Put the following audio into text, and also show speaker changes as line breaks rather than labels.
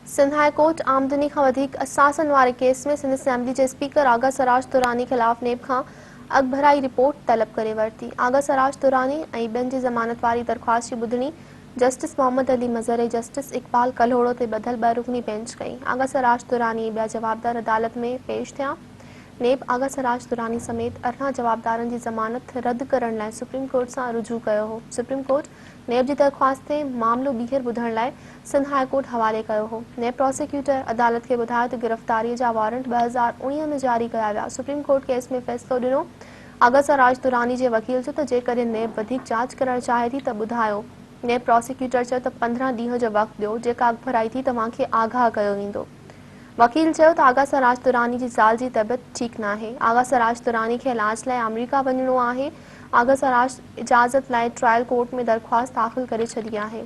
Sindh high court आमदनी खां वधीक असासन वारे केस में सिंध असेंबली जे स्पीकर आगा सराज दुरानी खिलाफ नेब खां अॻभराई रिपोर्ट तलब करे वरिती। आगा सराज दुरानी ऐं ॿियनि जी ज़मानत वारी दरख़्वास्त जी ॿुधणी जस्टिस मोहम्मद अली मज़र ऐं जस्टिस इक़बाल कल्होड़ो ते ॿधल ॿ रुकनी बेंच कई। आगा सराज दुरानी ऐं ॿिया जवाबदार अदालत में पेश थिया। नेब आगा सराज दुरानी समेत 18 जवाबदारनि जी ज़मानत रद्द करण लाइ सुप्रीम कोर्ट सां रुजू कयो हो। सुप्रीम कोर्ट नेब जी दरख़्वास्त ते मामलो ॿीहर ॿुधण लाइ सिंध हाई कोर्ट हवाले कयो हो। नेब प्रोसिक्यूटर अदालत खे ॿुधायो त गिरफ़्तारीअ जा वारंट 2019 में जारी कया विया। सुप्रीम कोर्ट केस में फ़ैसिलो ॾिनो। आगा सराज दुरानी जे वकील चयो त जेकॾहिं नेब वधीक जांच करणु चाहे थी त ॿुधायो। नेब प्रोसिक्यूटर चयो त 15 ॾींहं जो वक़्तु ॾियो, जेका अॻभराई थी तव्हांखे आगाह कयो वेंदो। वकील चयो त आगा सराज दुरानी जी ज़ाल जी तबियत ठीकु नाहे। आगा सराज दुरानी खे इलाज लाइ अमरीका वञिणो आहे। आगा सराज इजाज़त लाइ ट्रायल कोर्ट में दरख़्वास्त दाख़िल करे छॾी आहे।